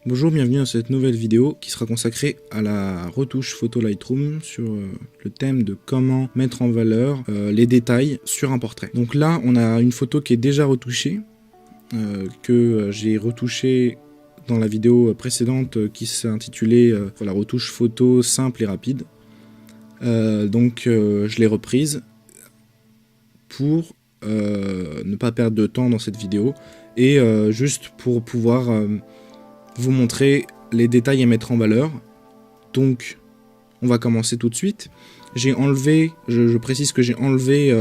Bonjour, bienvenue dans cette nouvelle vidéo qui sera consacrée à la retouche photo Lightroom sur le thème de comment mettre en valeur les détails sur un portrait. Donc là, on a une photo qui est déjà retouchée, que j'ai retouchée dans la vidéo précédente qui s'est intitulée la retouche photo simple et rapide. Je l'ai reprise pour ne pas perdre de temps dans cette vidéo et juste pour pouvoir vous montrer les détails à mettre en valeur. Donc on va commencer tout de suite. J'ai enlevé, je précise que j'ai enlevé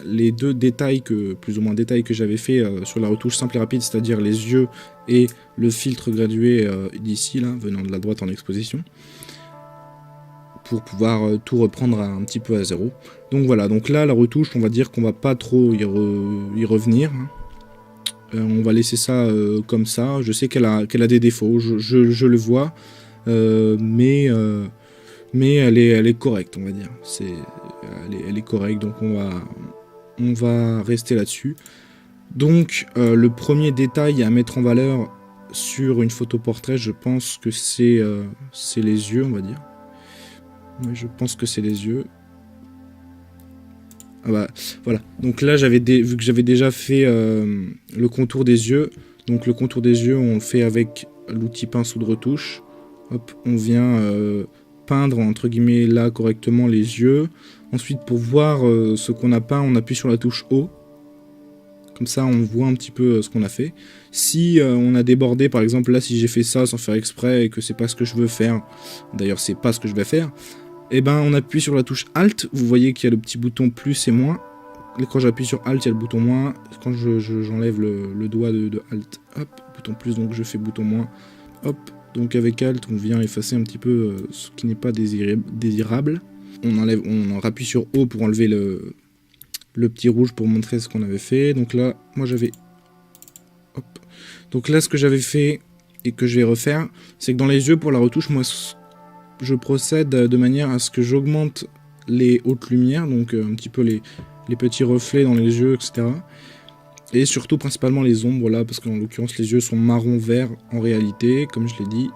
les deux détails plus ou moins détails que j'avais fait sur la retouche simple et rapide, c'est-à-dire les yeux et le filtre gradué d'ici, là, venant de la droite en exposition, pour pouvoir tout reprendre un petit peu à zéro. Donc voilà, donc là la retouche, on va dire qu'on va pas trop y revenir. On va laisser ça comme ça. Je sais qu'elle a des défauts, je le vois, mais elle est correcte, on va dire. Elle est correcte, donc on va rester là-dessus. Donc le premier détail à mettre en valeur sur une photo portrait, je pense que c'est les yeux, on va dire. Ouais, je pense que c'est les yeux. Ah bah, voilà, donc là vu que j'avais déjà fait le contour des yeux, donc le contour des yeux on le fait avec l'outil pinceau de retouche. Hop, on vient peindre entre guillemets là correctement les yeux. Ensuite, pour voir ce qu'on a peint, on appuie sur la touche haut. Comme ça on voit un petit peu ce qu'on a fait. Si on a débordé, par exemple là, si j'ai fait ça sans faire exprès et que c'est pas ce que je veux faire, d'ailleurs c'est pas ce que je vais faire, et ben on appuie sur la touche Alt, vous voyez qu'il y a le petit bouton plus et moins. Et quand j'appuie sur Alt, il y a le bouton moins. Quand j'enlève le doigt de Alt, hop, bouton plus, donc je fais bouton moins, hop. Donc avec Alt, on vient effacer un petit peu ce qui n'est pas désirable. On appuie sur O pour enlever le petit rouge pour montrer ce qu'on avait fait. Donc là, moi j'avais... Hop. Donc là, ce que j'avais fait et que je vais refaire, c'est que dans les yeux, pour la retouche, moi, je procède de manière à ce que j'augmente les hautes lumières, donc un petit peu les petits reflets dans les yeux, etc. Et surtout principalement les ombres là, parce qu'en l'occurrence les yeux sont marron vert en réalité, comme je l'ai dit.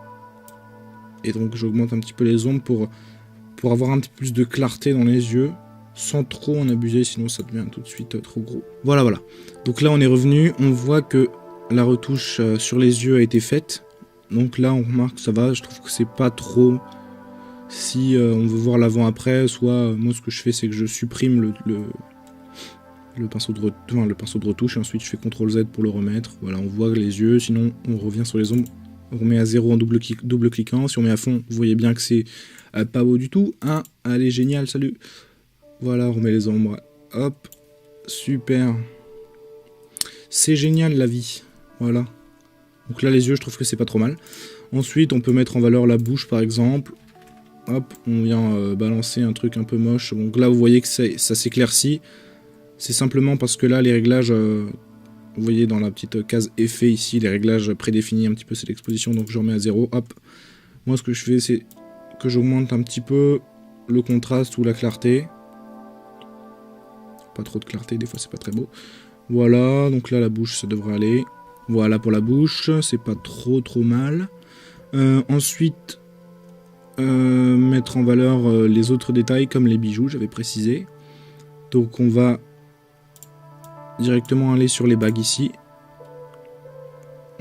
Et donc j'augmente un petit peu les ombres pour avoir un petit peu plus de clarté dans les yeux, sans trop en abuser, sinon ça devient tout de suite trop gros. Voilà. Donc là on est revenu, on voit que la retouche sur les yeux a été faite. Donc là on remarque que ça va, je trouve que c'est pas trop... Si on veut voir l'avant-après, soit moi ce que je fais c'est que je supprime le pinceau de retouche et ensuite je fais CTRL Z pour le remettre. Voilà, on voit les yeux, sinon on revient sur les ombres, on remet à 0 en double cliquant. Si on met à fond, vous voyez bien que c'est pas beau du tout. Hein, allez, génial, salut. Voilà, on remet les ombres. Hop, super. C'est génial la vie. Voilà. Donc là les yeux, je trouve que c'est pas trop mal. Ensuite, on peut mettre en valeur la bouche par exemple. Hop, on vient balancer un truc un peu moche. Donc là, vous voyez que ça s'éclaircit. C'est simplement parce que là, les réglages, vous voyez dans la petite case effet ici, les réglages prédéfinis un petit peu, c'est l'exposition, donc je remets à 0. Hop. Moi, ce que je fais, c'est que j'augmente un petit peu le contraste ou la clarté. Pas trop de clarté, des fois, c'est pas très beau. Voilà, donc là, la bouche, ça devrait aller. Voilà pour la bouche, c'est pas trop mal. Ensuite... mettre en valeur les autres détails comme les bijoux, j'avais précisé. Donc on va directement aller sur les bagues ici.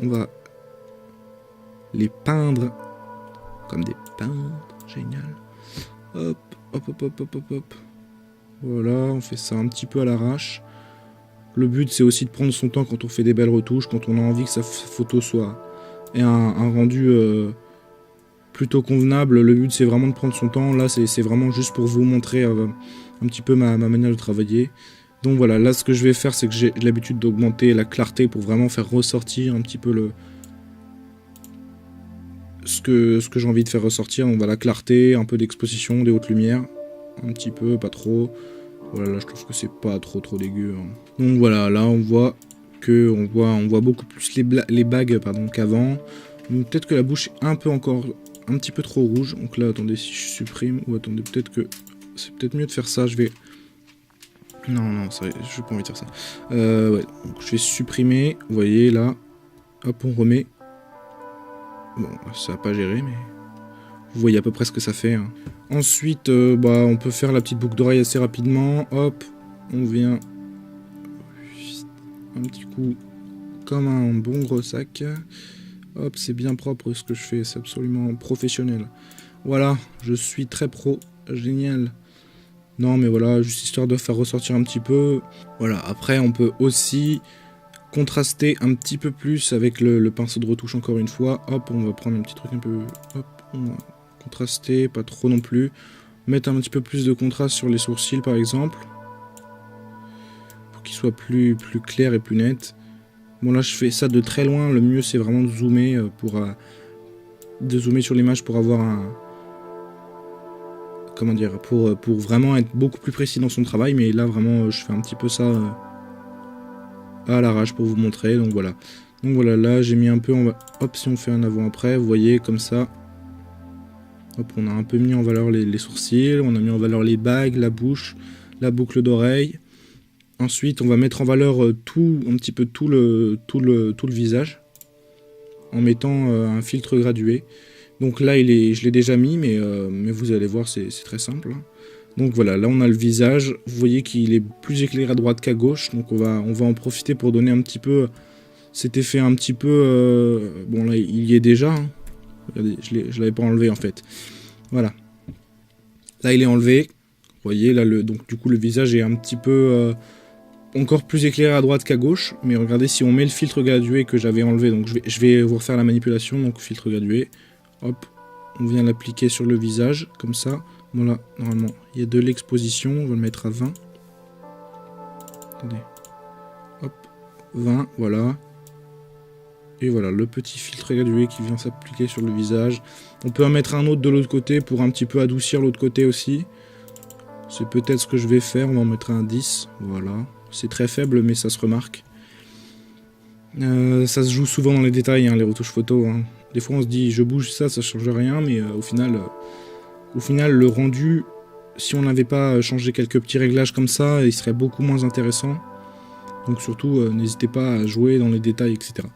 On va les peindre comme des peintres, génial. Hop. Voilà, on fait ça un petit peu à l'arrache. Le but c'est aussi de prendre son temps quand on fait des belles retouches, quand on a envie que sa photo ait un rendu plutôt convenable. Le but c'est vraiment de prendre son temps. Là c'est vraiment juste pour vous montrer un petit peu ma manière de travailler. Donc voilà, là ce que je vais faire c'est que j'ai l'habitude d'augmenter la clarté pour vraiment faire ressortir un petit peu ce que j'ai envie de faire ressortir. Donc voilà, la clarté, un peu d'exposition, des hautes lumières, un petit peu, pas trop. Voilà, là je trouve que c'est pas trop dégueu. Hein. Donc voilà, là on voit beaucoup plus les bagues qu'avant. Peut-être que la bouche est un petit peu trop rouge. Donc là, attendez, si je supprime, ou attendez, peut-être que c'est peut-être mieux de faire ça. Je vais... Non, je n'ai pas envie de faire ça. Ouais, donc je vais supprimer, vous voyez là. Hop, on remet. Bon, ça n'a pas géré, mais vous voyez à peu près ce que ça fait. Hein. Ensuite, on peut faire la petite boucle d'oreille assez rapidement. Hop, on vient un petit coup comme un bon gros sac. Hop, c'est bien propre ce que je fais, c'est absolument professionnel. Voilà, je suis très pro, génial. Non mais voilà, juste histoire de faire ressortir un petit peu. Voilà, après on peut aussi contraster un petit peu plus avec le pinceau de retouche encore une fois. Hop, on va prendre un petit truc un peu... Hop, on va contraster, pas trop non plus. Mettre un petit peu plus de contraste sur les sourcils par exemple. Pour qu'ils soient plus clairs et plus nets. Bon là je fais ça de très loin, le mieux c'est vraiment de zoomer sur l'image pour avoir un... Comment dire, pour vraiment être beaucoup plus précis dans son travail, mais là vraiment je fais un petit peu ça à l'arrache pour vous montrer, donc voilà. Donc voilà, là j'ai mis un peu en... Hop, si on fait un avant-après, vous voyez comme ça. Hop, on a un peu mis en valeur les sourcils, on a mis en valeur les bagues, la bouche, la boucle d'oreille. Ensuite on va mettre en valeur un petit peu tout le visage, en mettant un filtre gradué. Donc là, je l'ai déjà mis, mais vous allez voir, c'est très simple. Donc voilà, là on a le visage. Vous voyez qu'il est plus éclairé à droite qu'à gauche. Donc on va en profiter pour donner un petit peu cet effet un petit peu... bon là, il y est déjà. Hein. Regardez, je l'avais pas enlevé en fait. Voilà. Là, il est enlevé. Vous voyez, là, donc du coup, le visage est un petit peu... encore plus éclairé à droite qu'à gauche. Mais regardez, si on met le filtre gradué que j'avais enlevé, donc je vais vous refaire la manipulation. Donc filtre gradué. Hop, on vient l'appliquer sur le visage, comme ça. Bon là, normalement, il y a de l'exposition, on va le mettre à 20. Attendez. Hop, 20, voilà. Et voilà, le petit filtre gradué qui vient s'appliquer sur le visage. On peut en mettre un autre de l'autre côté pour un petit peu adoucir l'autre côté aussi. C'est peut-être ce que je vais faire, on va en mettre un 10, voilà. C'est très faible, mais ça se remarque. Ça se joue souvent dans les détails, hein, les retouches photos. Hein. Des fois on se dit je bouge ça change rien, mais au final le rendu, si on n'avait pas changé quelques petits réglages comme ça, il serait beaucoup moins intéressant. Donc surtout n'hésitez pas à jouer dans les détails, etc.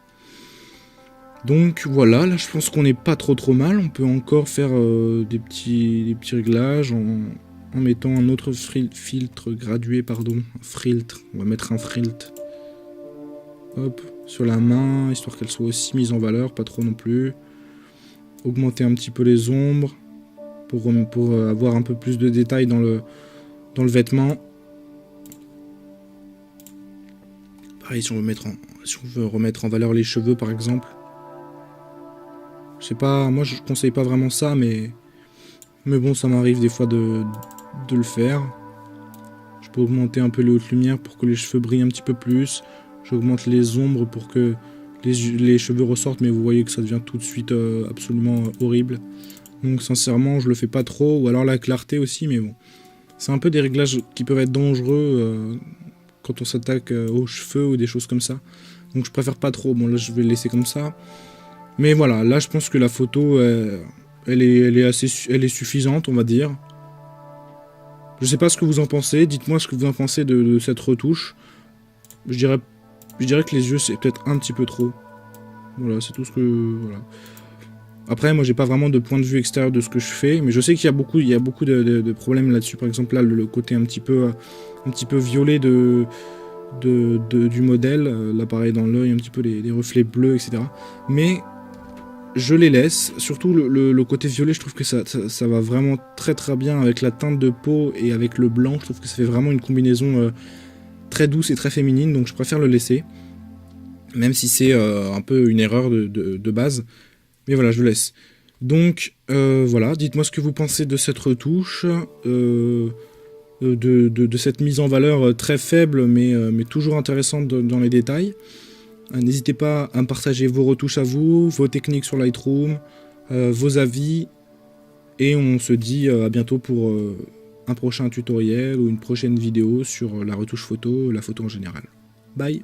Donc voilà, là je pense qu'on n'est pas trop mal. On peut encore faire des petits réglages en mettant un autre filtre gradué, pardon, un filtre. On va mettre un filtre. Hop, sur la main, histoire qu'elle soit aussi mise en valeur, pas trop non plus. Augmenter un petit peu les ombres pour avoir un peu plus de détails dans le vêtement. Pareil, si on veut remettre en valeur les cheveux par exemple. Je sais pas, moi je conseille pas vraiment ça, mais bon, ça m'arrive des fois de le faire. Je peux augmenter un peu les hautes lumières pour que les cheveux brillent un petit peu plus. J'augmente les ombres pour que les cheveux ressortent, mais vous voyez que ça devient tout de suite absolument horrible. Donc sincèrement, je le fais pas trop, ou alors la clarté aussi, mais bon. C'est un peu des réglages qui peuvent être dangereux quand on s'attaque aux cheveux ou des choses comme ça. Donc je préfère pas trop, bon là je vais le laisser comme ça. Mais voilà, là je pense que la photo, elle est suffisante, on va dire. Je sais pas ce que vous en pensez, dites-moi ce que vous en pensez de cette retouche. Je dirais que les yeux c'est peut-être un petit peu trop. Voilà, c'est tout ce que... Voilà. Après, moi j'ai pas vraiment de point de vue extérieur de ce que je fais, mais je sais qu'il y a beaucoup de problèmes là-dessus. Par exemple là, le côté un petit peu violet du modèle, l'appareil dans l'œil, un petit peu les reflets bleus, etc. Mais je les laisse, surtout le côté violet, je trouve que ça va vraiment très bien avec la teinte de peau et avec le blanc. Je trouve que ça fait vraiment une combinaison très douce et très féminine, donc je préfère le laisser. Même si c'est un peu une erreur de base. Mais voilà, je le laisse. Donc, voilà, dites-moi ce que vous pensez de cette retouche, de cette mise en valeur très faible, mais toujours intéressante dans les détails. N'hésitez pas à me partager vos retouches à vous, vos techniques sur Lightroom, vos avis. Et on se dit à bientôt pour un prochain tutoriel ou une prochaine vidéo sur la retouche photo, la photo en général. Bye!